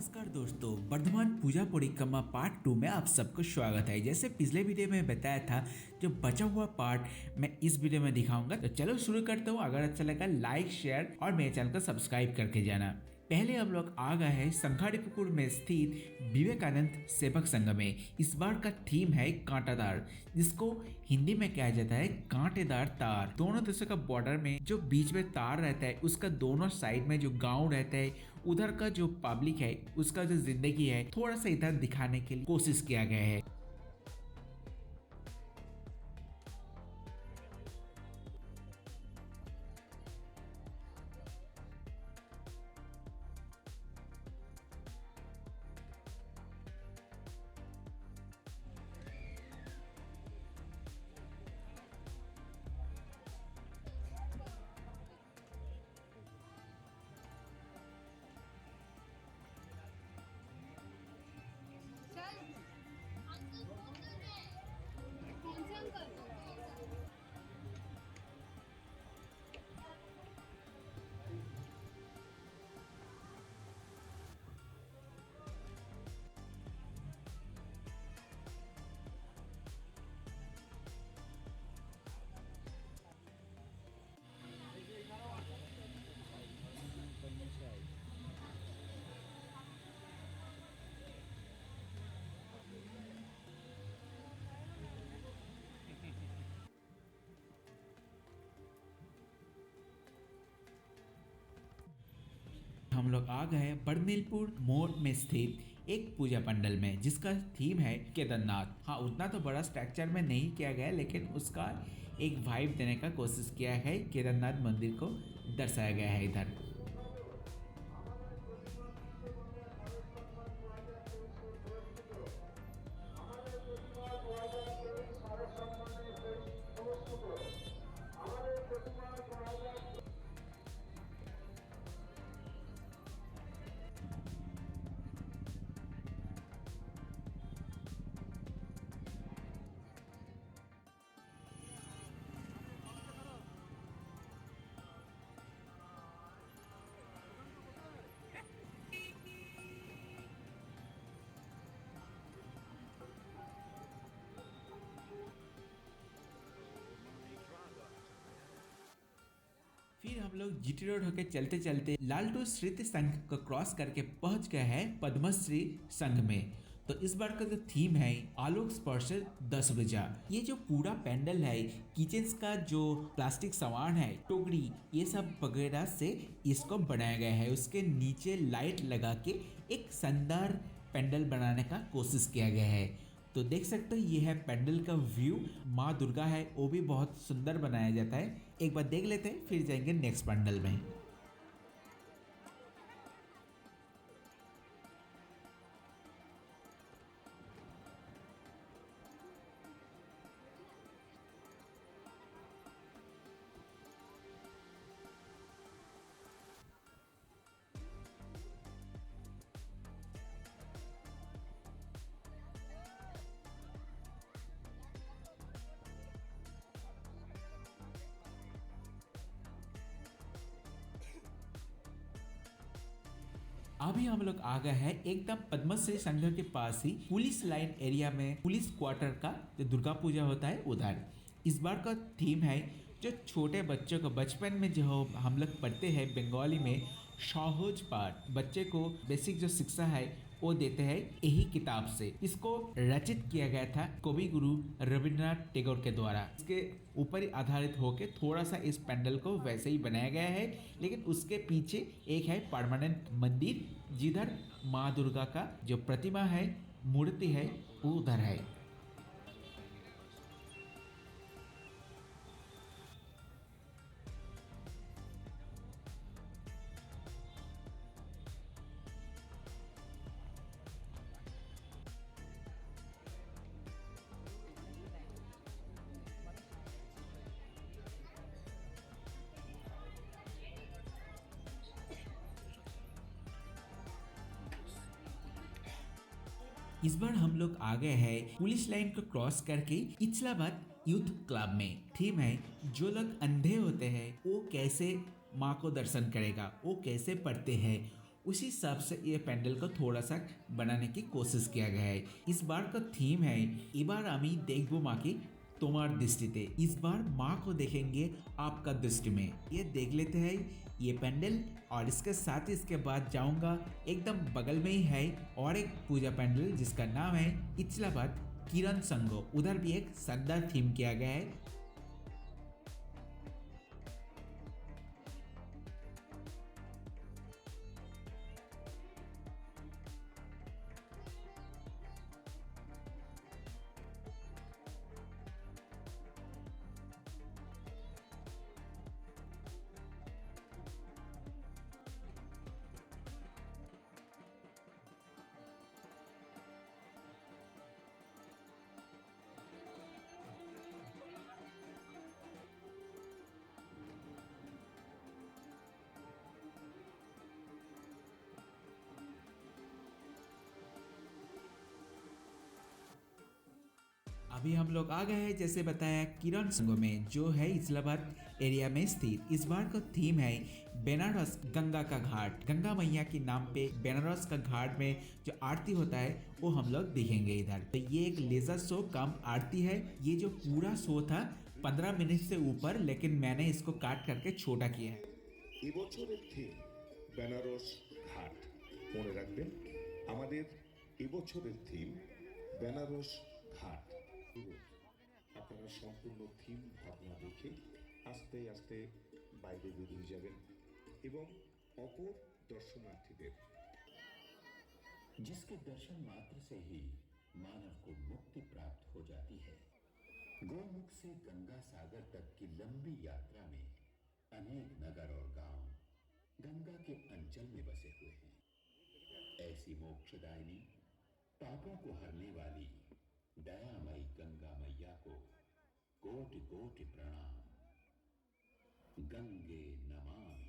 नमस्कार दोस्तों, वर्धमान पूजा परिक्रमा पार्ट 2 में आप सबको स्वागत है। जैसे पिछले वीडियो में बताया था, जो बचा हुआ पार्ट मैं इस वीडियो में दिखाऊंगा। तो चलो शुरू करता हूँ। अगर अच्छा लगा लाइक शेयर और मेरे चैनल को सब्सक्राइब करके जाना। पहले हम लोग आ गए हैं संखाड़ीपुकुर में स्थित विवेकानंद सेवक संघ में। इस बार का थीम है कांटादार, जिसको हिंदी में कहा जाता है कांटेदार तार। दोनों देशों का बॉर्डर में जो बीच में तार रहता है, उसका दोनों साइड में जो गांव रहता है, उधर का जो पब्लिक है, उसका जो जिंदगी है, थोड़ा सा इधर दिखाने के लिए कोशिश किया गया है। चल अंकल फोन कर रहे हैं। कौन से अंकल? हम लोग आ गए बड़नीलपुर मोड़ में स्थित एक पूजा पंडल में, जिसका थीम है केदारनाथ। हाँ, उतना तो बड़ा स्ट्रक्चर में नहीं किया गया, लेकिन उसका एक वाइब देने का कोशिश किया है। केदारनाथ मंदिर को दर्शाया गया है इधर। फिर हम लोग जीटी रोड होके चलते चलते लालटू स्मृति संघ को क्रॉस करके पहुंच गए हैं पद्मश्री संघ में। तो इस बार का जो थीम है आलोक स्पर्श 10 ऊर्जा। ये जो पूरा पैंडल है, किचन का जो प्लास्टिक सामान है, टोकरी, ये सब वगैरह से इसको बनाया गया है। उसके नीचे लाइट लगा के एक शानदार पैंडल बनाने का कोशिश किया गया है। तो देख सकते हो, ये है पैंडल का व्यू। माँ दुर्गा है, वो भी बहुत सुंदर बनाया जाता है। एक बार देख लेते हैं, फिर जाएंगे नेक्स्ट पैंडल में। अभी हम लोग आ गए हैं एकदम पद्मश्री संघ के पास ही पुलिस लाइन एरिया में, पुलिस क्वार्टर का जो दुर्गा पूजा होता है उधर। इस बार का थीम है जो छोटे बच्चों को बचपन में जो हम लोग पढ़ते हैं बंगाली में सहज पाठ, बच्चे को बेसिक जो शिक्षा है वो देते हैं यही किताब से। इसको रचित किया गया था कवि गुरु रविंद्रनाथ टैगोर के द्वारा। इसके ऊपर ही आधारित होकर थोड़ा सा इस पैंडल को वैसे ही बनाया गया है, लेकिन उसके पीछे एक है परमानेंट मंदिर, जिधर माँ दुर्गा का जो प्रतिमा है, मूर्ति है, वो उधर है। इस बार हम लोग आ गए हैं पुलिस लाइन को क्रॉस करके इस्लामाबाद यूथ क्लब में। थीम है जो लोग अंधे होते हैं वो कैसे माँ को दर्शन करेगा, वो कैसे पढ़ते हैं, उसी हिसाब से ये पैंडल को थोड़ा सा बनाने की कोशिश किया गया है। इस बार का थीम है এবার আমি দেখবো মাকে তোমার दृष्टिते। इस बार माँ को देखेंगे आपका दृष्टि में। ये देख लेते हैं ये पैंडल और इसके साथ ही इसके बाद जाऊंगा एकदम बगल में ही है और एक पूजा पैंडल जिसका नाम है इचलाबाद किरण संघ। उधर भी एक शानदार थीम किया गया है। अभी हम लोग आ गए हैं जैसे बताया किरण संघ में जो है इस्लामाबाद एरिया में स्थित। इस बार का थीम है बेनारस गंगा का घाट। गंगा मैया के नाम पे बेनारस का घाट में जो आरती होता है वो हम लोग देखेंगे इधर। तो ये एक लेजर शो कम आरती है। ये जो पूरा शो था 15 मिनट से ऊपर, लेकिन मैंने इसको काट करके छोटा किया है। এবছরের থিম বেনারস ঘাট। মনে রাখবেন আমাদের এবছরের থিম বেনারস ঘাট। আপনারা সম্পূর্ণ থিম ভাবনা দেখে আস্তে আস্তে বাইরে বেরিয়ে যাবেন এবং অপর দর্শনার্থীদের जिसके दर्शन मात्र से ही मानव को मुक्ति प्राप्त हो जाती है। गोमुख से गंगा सागर तक की लंबी यात्रा में अनेक नगर और गांव गंगा के अंचल में बसे हुए हैं। ऐसी मोक्षदायिनी पापों को हरने वाली दयामयी गंगा मैया को कोटि कोटि प्रणाम। गंगे नमामि।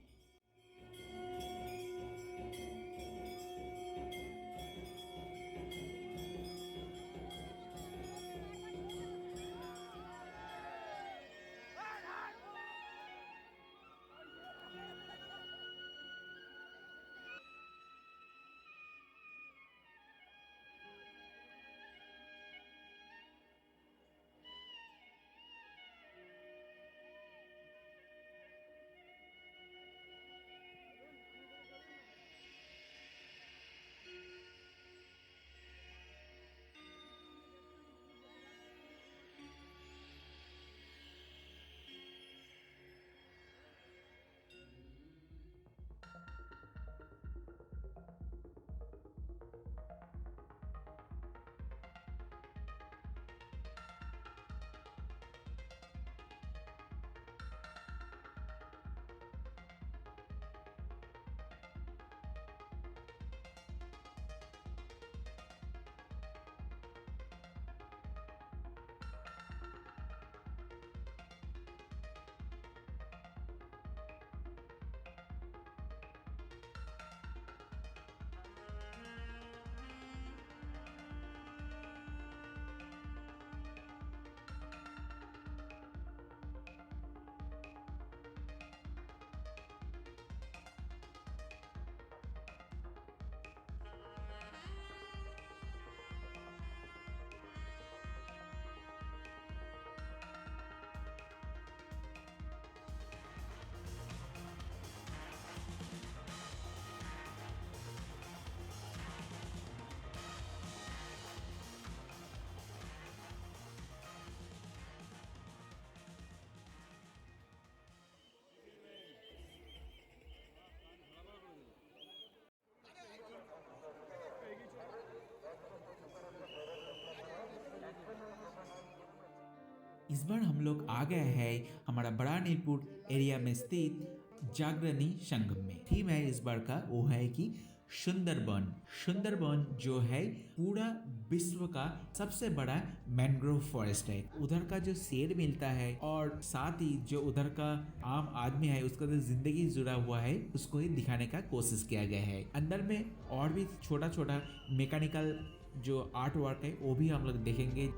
इस बार हम लोग आ गए हैं हमारा बड़ा नीलपुर एरिया में स्थित जागरणी संगम में। थीम है इस बार का वो है कि सुंदरबन। सुंदरबन जो है पूरा विश्व का सबसे बड़ा मैंग्रोव फॉरेस्ट है। उधर का जो शेर मिलता है और साथ ही जो उधर का आम आदमी है उसका जो जिंदगी जुड़ा हुआ है उसको ही दिखाने का कोशिश किया गया है। अंदर में और भी छोटा छोटा मैकेनिकल जो आर्ट वर्क है वो भी हम लोग देखेंगे।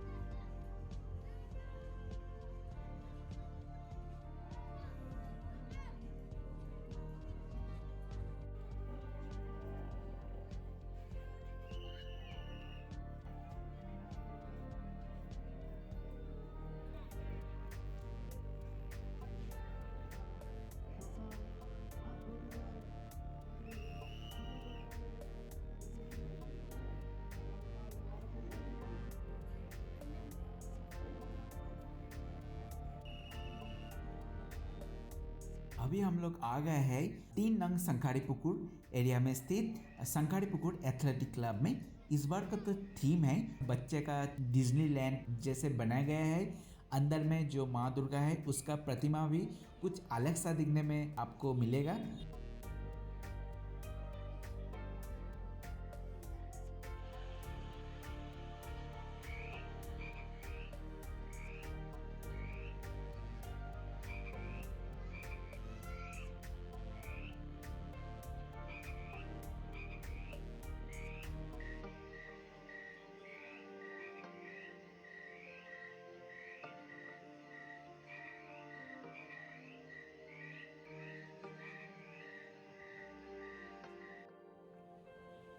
अभी हम लोग आ गए हैं 3 नंग संखाड़ीपुकुर एरिया में स्थित संखाड़ीपुकुर एथलेटिक क्लब में। इस बार का तो थीम है बच्चे का डिज्नीलैंड जैसे बनाया गया है। अंदर में जो माँ दुर्गा है उसका प्रतिमा भी कुछ अलग सा दिखने में आपको मिलेगा।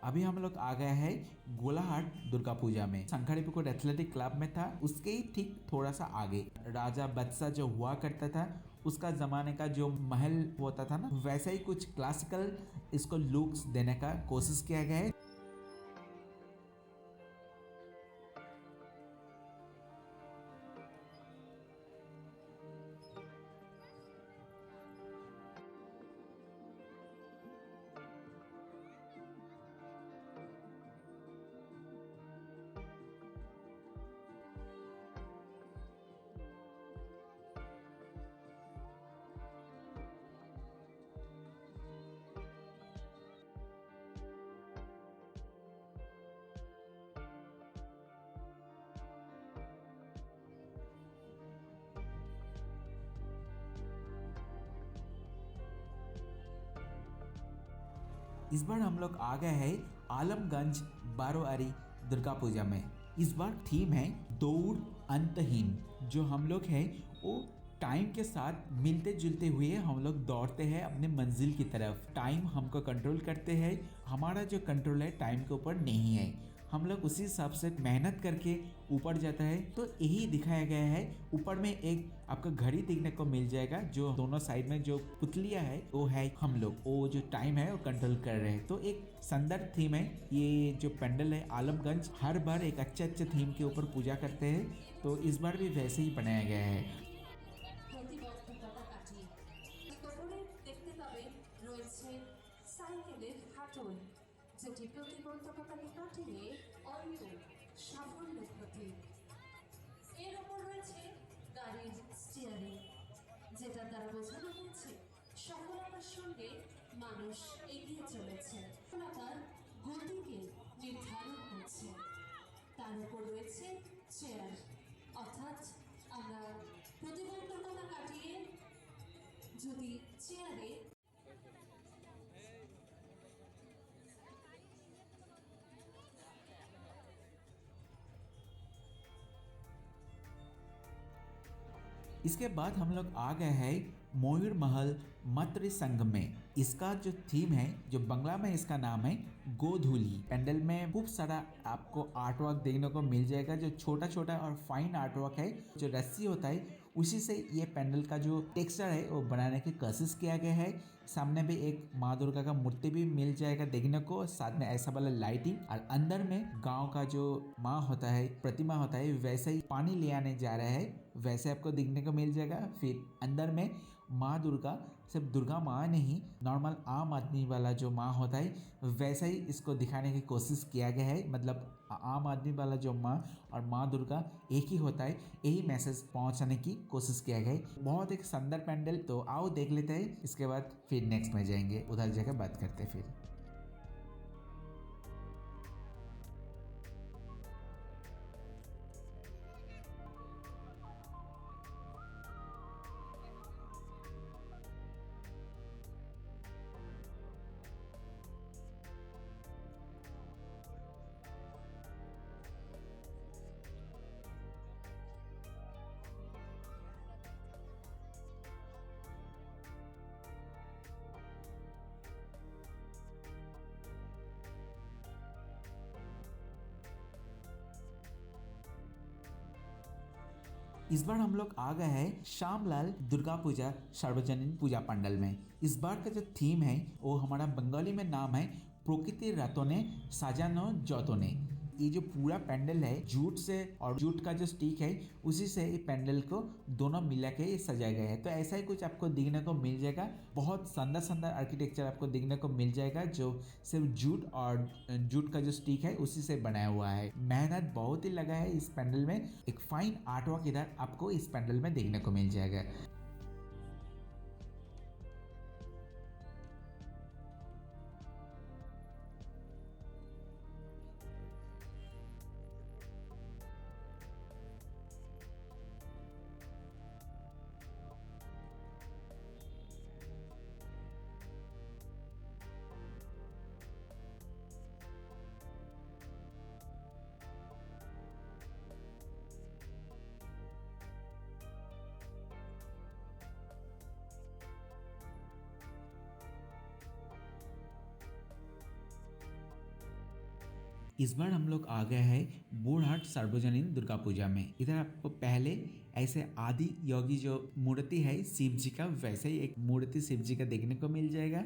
अभी हम लोग आ गए हैं गोलाहाट दुर्गा पूजा में। संखाड़ीपुकुर एथलेटिक क्लब में था, उसके ही ठीक थोड़ा सा आगे राजा बदशाह जो हुआ करता था उसका जमाने का जो महल होता था ना, वैसा ही कुछ क्लासिकल इसको लुक्स देने का कोशिश किया गया है। इस बार हम लोग आ गए हैं आलमगंज बारोआरी दुर्गा पूजा में। इस बार थीम है दौड़ अंतहीन। जो हम लोग हैं वो टाइम के साथ मिलते जुलते हुए हम लोग दौड़ते हैं अपने मंजिल की तरफ। टाइम हमको कंट्रोल करते हैं, हमारा जो कंट्रोल है टाइम के ऊपर नहीं है। हम लोग उसी हिसाब से मेहनत करके ऊपर जाता है। तो यही दिखाया गया है। ऊपर में एक आपका घड़ी देखने को मिल जाएगा, जो दोनों साइड में जो पुतलियां है वो है हम लोग, वो जो टाइम है वो कंट्रोल कर रहे हैं। तो एक सुंदर थीम है। ये जो पेंडल है आलमगंज हर बार एक अच्छे थीम के ऊपर पूजा करते हैं, तो इस बार भी वैसे ही बनाया गया है। যেটি প্রতিবন্ধকতাকে কাটিয়ে অল্প সাফল্যের প্রতীক। এর ওপর রয়েছে গাড়ির স্টিয়ারিং, যেটা দ্বারা বোঝানো হচ্ছে সফলতার সঙ্গে মানুষ এগিয়ে চলেছে, সফলতার গতিকে নির্ধারণ করছে। তার উপর রয়েছে চেয়ার, অর্থাৎ আমরা প্রতিবন্ধকতা কাটিয়ে যদি চেয়ারে इसके बाद हम लोग आ गए हैं मयूर महल मत्र संघ में। इसका जो थीम है, जो बंगला में इसका नाम है गोधूली। पेंडल में खूब सारा आपको आर्ट वर्क देखने को मिल जाएगा, जो छोटा छोटा और फाइन आर्ट वर्क है। जो रस्सी होता है उसी से ये पेंडल का जो टेक्सचर है वो बनाने की कोशिश किया गया है। सामने भी एक माँ दुर्गा का मूर्ति भी मिल जाएगा देखने को, साथ में ऐसा वाला लाइटिंग। और अंदर में गांव का जो माँ होता है, प्रतिमा होता है, वैसे ही पानी ले आने जा रहा है, वैसे आपको देखने को मिल जाएगा। फिर अंदर में माँ दुर्गा, सिर्फ दुर्गा माँ नहीं, नॉर्मल आम आदमी वाला जो माँ होता है वैसा ही इसको दिखाने की कोशिश किया गया है। मतलब आम आदमी वाला जो माँ और माँ दुर्गा एक ही होता है, यही मैसेज पहुंचाने की कोशिश किया गया है। बहुत एक सुंदर पेंडल। तो आओ देख लेते हैं, इसके बाद फिर नेक्स्ट में जाएंगे, उधर जगह बात करते हैं फिर। इस बार हम लोग आ गए हैं श्यामलाल दुर्गा पूजा सार्वजनिक पूजा पंडल में। इस बार का जो थीम है वो हमारा बंगाली में नाम है प्रकृति रतने साजानो जतने। ये जो पूरा पैंडल है जूट से और जूट का जो स्टिक है उसी से ये पैंडल को दोनों मिला के सजाया गया है। तो ऐसा ही कुछ आपको देखने को मिल जाएगा। बहुत शानदार शानदार आर्किटेक्चर आपको देखने को मिल जाएगा जो सिर्फ जूट और जूट का जो स्टिक है उसी से बनाया हुआ है। मेहनत बहुत ही लगा है इस पैंडल में। एक फाइन आर्टवर्क इधर आपको इस पैंडल में देखने को मिल जाएगा। इस बार हम लोग आ गए हैं बोरहाट सार्वजनिक दुर्गा पूजा में। इधर आपको पहले ऐसे आदि योगी जो मूर्ति है शिव जी का, वैसे ही एक मूर्ति शिव जी का देखने को मिल जाएगा।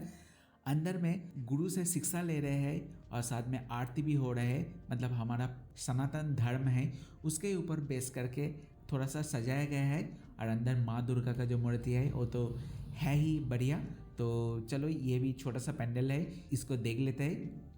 अंदर में गुरु से शिक्षा ले रहे हैं और साथ में आरती भी हो रहे हैं। मतलब हमारा सनातन धर्म है उसके ऊपर बेस करके थोड़ा सा सजाया गया है। और अंदर माँ दुर्गा का जो मूर्ति है वो तो है ही बढ़िया। तो चलो ये भी छोटा सा पैंडल है, इसको देख लेते हैं।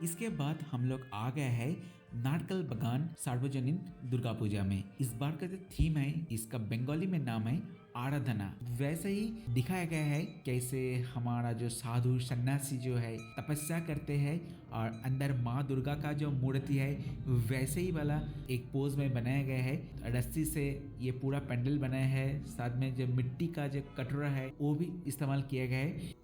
इसके बाद हम लोग आ गए हैं नारकल बागान सार्वजनिक दुर्गा पूजा में। इस बार का जो थीम है इसका बंगाली में नाम है आराधना। वैसे ही दिखाया गया है कैसे हमारा जो साधु सन्यासी जो है तपस्या करते हैं और अंदर माँ दुर्गा का जो मूर्ति है वैसे ही वाला एक पोज में बनाया गया है। रस्सी से ये पूरा पैंडल बनाया है। साथ में जो मिट्टी का जो कटोरा है वो भी इस्तेमाल किया गया है।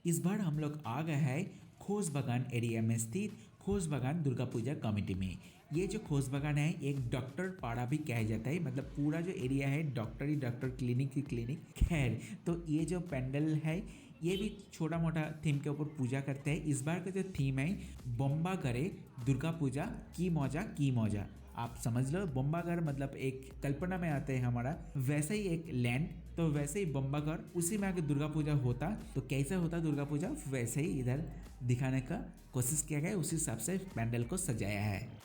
इस बार हम लोग आ गए हैं खोज बागान एरिया में स्थित खोज बागान दुर्गा पूजा कमेटी में। ये जो खोज बागान है एक डॉक्टर पाड़ा भी कहा जाता है। मतलब पूरा जो एरिया है डॉक्टर ही डॉक्टर, क्लिनिक ही क्लिनिक। खैर तो ये जो पैंडल है ये भी छोटा मोटा थीम के ऊपर पूजा करते हैं। इस बार का जो थीम है बम्बा करे दुर्गा पूजा की मौजा। आप समझ लो बम्बागर मतलब एक कल्पना में आते हैं हमारा, वैसे ही एक लैंड। तो वैसे ही बम्बागर उसी में अगर दुर्गा पूजा होता तो कैसे होता दुर्गा पूजा, वैसे ही इधर दिखाने का कोशिश किया गया। उसी हिसाब से पैंडल को सजाया है।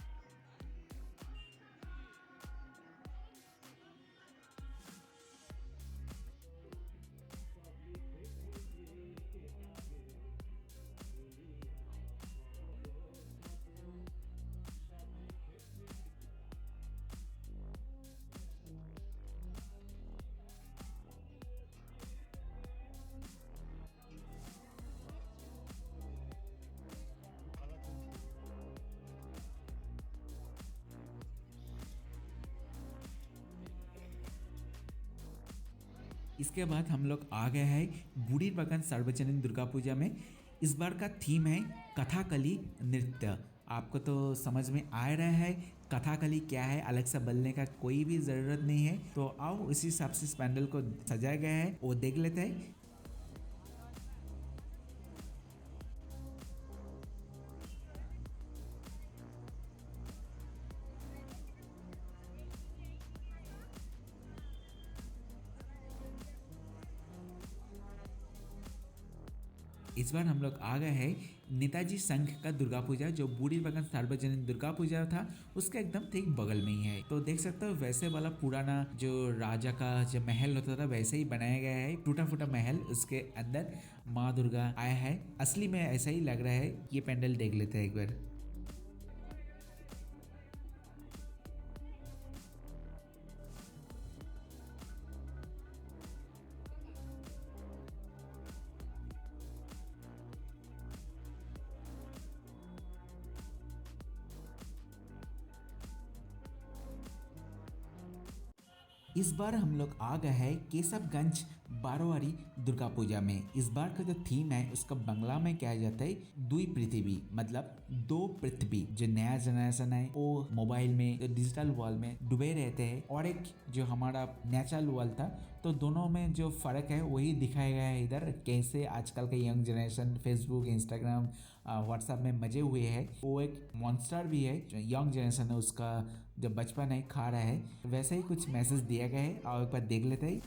इसके बाद हम लोग आ गए हैं बूढ़ी बगन सार्वजनिक दुर्गा पूजा में। इस बार का थीम है कथाकली नृत्य। आपको तो समझ में आ रहा है कथाकली क्या है, अलग से बोलने का कोई भी ज़रूरत नहीं है। तो आओ इसी हिसाब से इस पैंडल को सजाया गया है वो देख लेते हैं। इस बार हम लोग आ गए हैं नेताजी संघ का दुर्गा पूजा, जो बूढ़ी बगन सार्वजनिक दुर्गा पूजा था उसके एकदम ठीक बगल में ही है। तो देख सकते हो वैसे वाला पुराना जो राजा का जो महल होता था वैसे ही बनाया गया है, टूटा फूटा महल, उसके अंदर माँ दुर्गा आया है। असली में ऐसा ही लग रहा है। ये पेंडल देख लेते हैं एक बार। इस बार हम लोग आ गए हैं केशवगंज बारोवारी दुर्गा पूजा में। इस बार का जो थीम है उसका बंगला में क्या जाता है, दुई पृथ्वी, मतलब दो पृथ्वी। जो नया जनरेशन है वो मोबाइल में, जो डिजिटल वर्ल्ड में डूबे रहते हैं, और एक जो हमारा नेचुरल वर्ल्ड था, तो दोनों में जो फ़र्क है वही दिखाया गया है इधर। कैसे आजकल का young generation Facebook, Instagram, WhatsApp में मजे हुए हैं। वो एक मॉन्स्टर भी है जो यंग जनरेशन है उसका जो बचपन है खा रहा है। वैसे ही कुछ मैसेज दिया गया है और एक बार देख लेते हैं।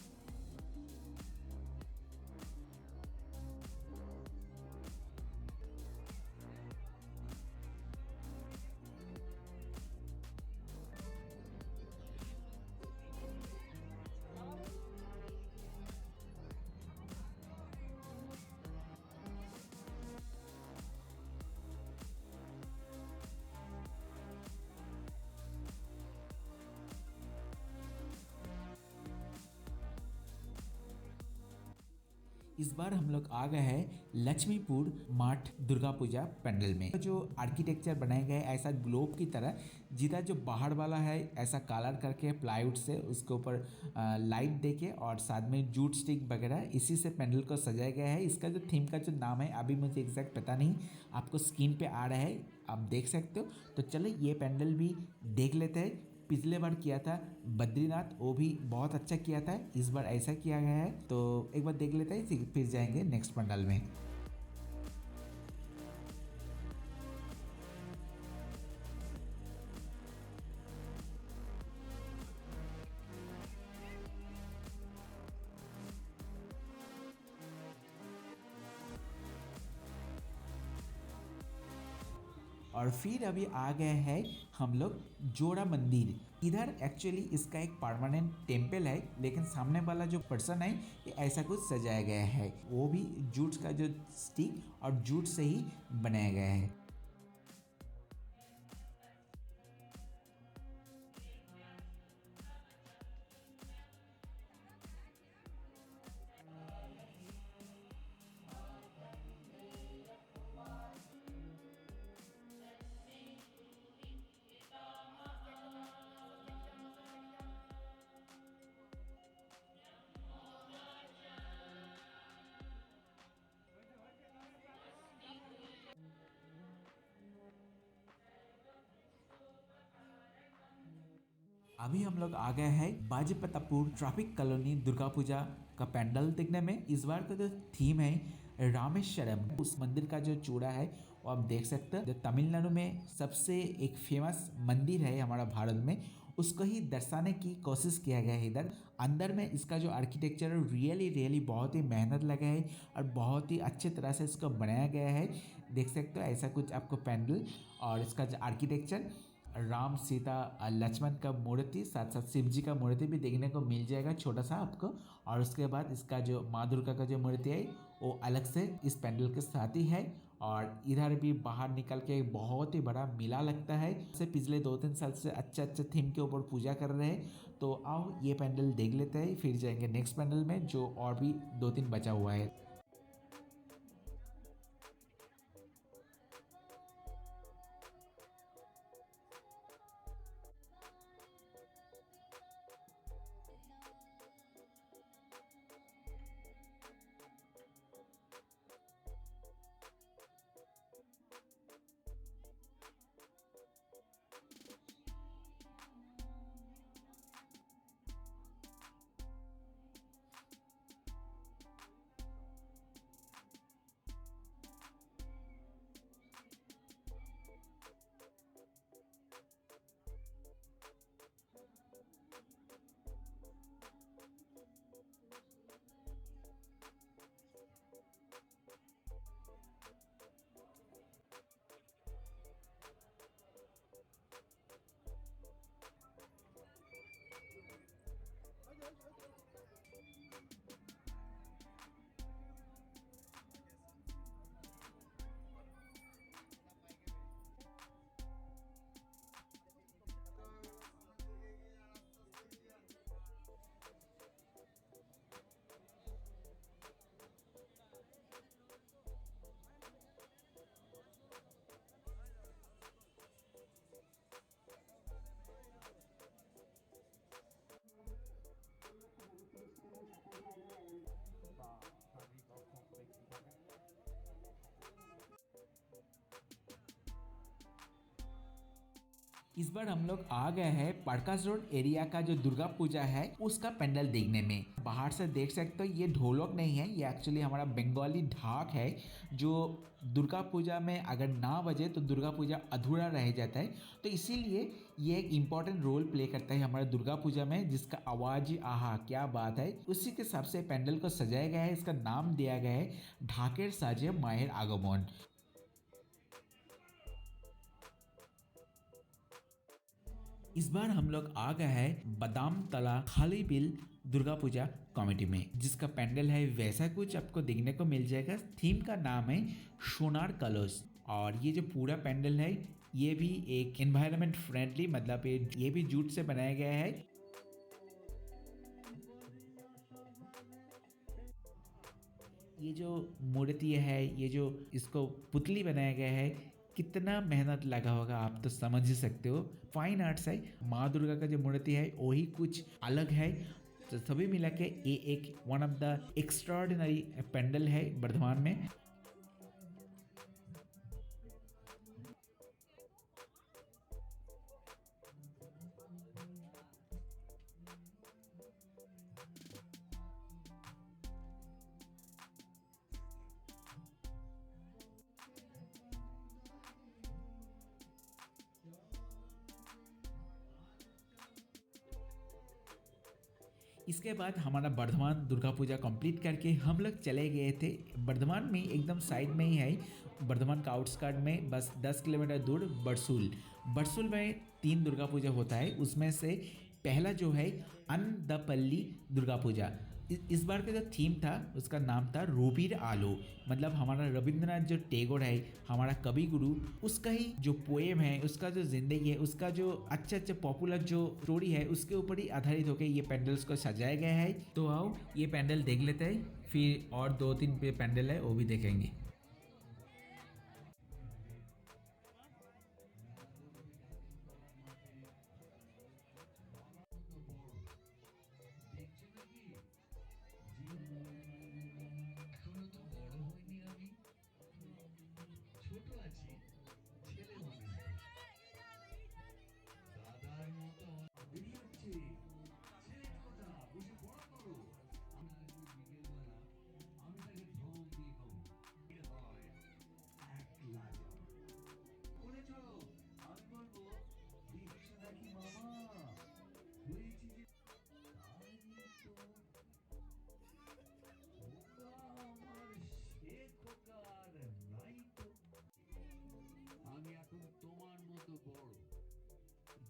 इस बार हम लोग आ गए हैं लक्ष्मीपुर माठ दुर्गा पूजा पंडाल में। जो आर्किटेक्चर बनाया गया है ऐसा ग्लोब की तरह, जिधर जो बाहर वाला है ऐसा कलर करके प्लाईवुड से उसके ऊपर लाइट देके और साथ में जूट स्टिक वगैरह इसी से पंडाल को सजाया गया है। इसका जो थीम का जो नाम है अभी मुझे एग्जैक्ट पता नहीं, आपको स्क्रीन पे आ रहा है, आप देख सकते हो। तो चलो ये पंडाल भी देख लेते हैं। पिछले बार किया था बद्रीनाथ, वो भी बहुत अच्छा किया था। इस बार ऐसा किया गया है, तो एक बार देख लेते हैं फिर जाएंगे नेक्स्ट पंडाल में। और फिर अभी आ गए हैं हम लोग जोड़ा मंदिर। इधर एक्चुअली इसका एक परमानेंट टेम्पल है, लेकिन सामने वाला जो पर्सन है ये ऐसा कुछ सजाया गया है। वो भी जूट का जो स्टिक और जूट से ही बनाया गया है। अभी हम लोग आ गए हैं बाजीपतापुर ट्रैफिक कॉलोनी दुर्गा पूजा का पंडाल देखने में। इस बार का जो थीम है रामेश्वरम, उस मंदिर का जो चूड़ा है वो आप देख सकते हैं। जो तमिलनाडु में सबसे एक फेमस मंदिर है हमारा भारत में, उसको ही दर्शाने की कोशिश किया गया है इधर। अंदर में इसका जो आर्किटेक्चर है रियली बहुत ही मेहनत लगा है और बहुत ही अच्छे तरह से इसको बनाया गया है। देख सकते हो ऐसा कुछ आपको पैंडल, और इसका जो आर्किटेक्चर राम सीता लक्ष्मण का मूर्ति, साथ साथ शिव जी का मूर्ति भी देखने को मिल जाएगा छोटा सा आपको। और उसके बाद इसका जो माँ दुर्गा का जो मूर्ति है वो अलग से इस पैंडल के साथ ही है। और इधर भी बाहर निकल के बहुत ही बड़ा मेला लगता है। से पिछले 2-3 साल से अच्छे थीम के ऊपर पूजा कर रहे हैं। तो आओ ये पैंडल देख लेते हैं, फिर जाएंगे नेक्स्ट पैंडल में जो और भी 2-3 बचा हुआ है। इस बार हम लोग आ गए हैं पार्कास रोड एरिया का जो दुर्गा पूजा है उसका पंडल देखने में। बाहर से देख सकते हो ये ढोलक नहीं है, ये एक्चुअली हमारा बंगाली ढाक है जो दुर्गा पूजा में अगर ना बजे तो दुर्गा पूजा अधूरा रह जाता है। तो इसीलिए ये एक इम्पॉर्टेंट रोल प्ले करता है हमारा दुर्गा पूजा में, जिसका आवाज़ ही आहा क्या बात है। उसी के हिसाब से पंडल को सजाया गया है, इसका नाम दिया गया है ढाकेर साजे माहेर आगमन। इस बार हम लोग आ गए हैं बादाम तला खाली बिल दुर्गा पूजा कमेटी में, जिसका पैंडल है वैसा कुछ आपको देखने को मिल जाएगा। थीम का नाम है सोनार कलश, और ये जो पूरा पैंडल है ये भी एक एनवायरनमेंट फ्रेंडली, मतलब ये भी जूट से बनाया गया है। ये जो मूर्ति है, ये जो इसको पुतली बनाया गया है, कितना मेहनत लगा होगा आप तो समझ ही सकते हो। फाइन आर्ट्स है। माँ दुर्गा का जो मूर्ति है वही कुछ अलग है। तो सभी मिला के ये एक one of the extraordinary pandal है वर्धमान में। इसके बाद हमारा बर्धमान दुर्गा पूजा कंप्लीट करके हम लोग चले गए थे बर्धमान में, एकदम साइड में ही है बर्धमान का आउटस्कर्ट में, बस 10 किलोमीटर दूर बरसूल। बरसूल में 3 दुर्गा पूजा होता है, उसमें से पहला जो है अंदपल्ली दुर्गा पूजा। इस बार का जो थीम था उसका नाम था रूबीर आलो, मतलब हमारा रविंद्रनाथ जो टैगोर है हमारा कवि गुरु, उसका ही जो पोएम है, उसका जो जिंदगी है, उसका जो अच्छा पॉपुलर जो स्टोरी है उसके ऊपर ही आधारित होकर ये पैंडल्स को सजाया गया है। तो आओ ये पैंडल देख लेते हैं, फिर और 2-3 पैंडल है वो भी देखेंगे।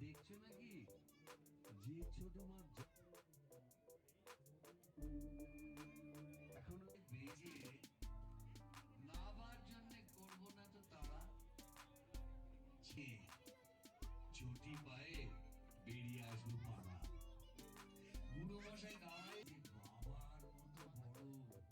দেখছো নাকি যে ছোট মাছ এখনো বেজে নাবার জন্য করব না তো তারা ছে ছুটি পায়ে বেরিয়ে আসবো পাড়া বুড়ো মশাই গায় বাবার মতো বড়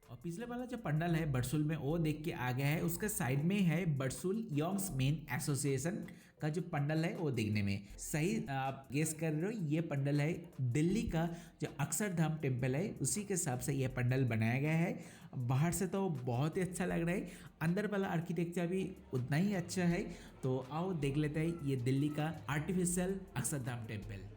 और पिछले वाला जो पंडल है बरसूल में वो देख के आ गया है, उसका साइड में है बरसूल यंग्स मेन एसोसिएशन का जो पंडल है वो देखने में सही आप गेस कर रहे हो। ये पंडल है दिल्ली का जो अक्षरधाम टेम्पल है उसी के हिसाब से ये पंडल बनाया गया है। बाहर से तो बहुत ही अच्छा लग रहा है, अंदर वाला आर्किटेक्चर भी उतना ही अच्छा है। तो आओ देख लेते हैं ये दिल्ली का आर्टिफिशियल अक्षरधाम टेम्पल।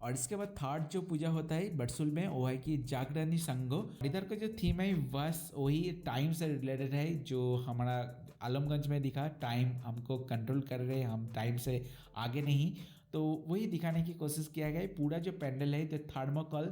और इसके बाद थर्ड जो पूजा होता है बरसूल में वो है कि जागरणी संघो। इधर का जो थीम है बस वही टाइम से रिलेटेड है जो हमारा आलमगंज में दिखा। टाइम हमको कंट्रोल कर रहे हैं, हम टाइम से आगे नहीं, तो वही दिखाने की कोशिश किया गया है। पूरा जो पैंडल है जो थर्मोकोल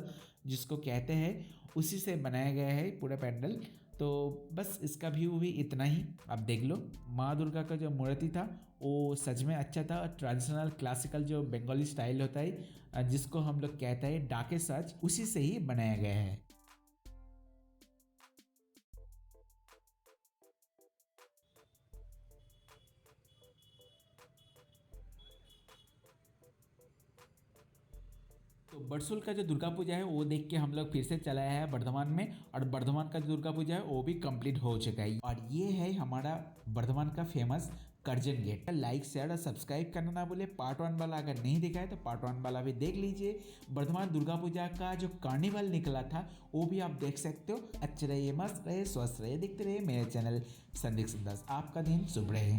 जिसको कहते हैं उसी से बनाया गया है पूरा पैंडल। तो बस इसका व्यू भी इतना ही। आप देख लो माँ दुर्गा का जो मूर्ति था वो सच में अच्छा था। ट्रेडिशनल क्लासिकल जो बंगाली स्टाइल होता है जिसको हम लोग कहते हैं डाके सच, उसी से ही बनाया गया है। बरसुल का जो दुर्गा पूजा है वो देख के हम लोग फिर से चला आया है बर्धमान में, और बर्धमान का जो दुर्गा पूजा है वो भी कंप्लीट हो चुका है। और ये है हमारा बर्धमान का famous Curzon gate. Like share और सब्सक्राइब करना ना भूले। पार्ट 1 वाला अगर नहीं देखा है तो पार्ट 1 वाला भी देख लीजिए। बर्धमान दुर्गा पूजा का जो कार्निवल निकला था वो भी आप देख सकते हो। अच्छे रहिए, मस्त रहे, स्वस्थ रहे, दिखते रहे मेरे चैनल संदीप सुंदर। आपका दिन शुभ रहे।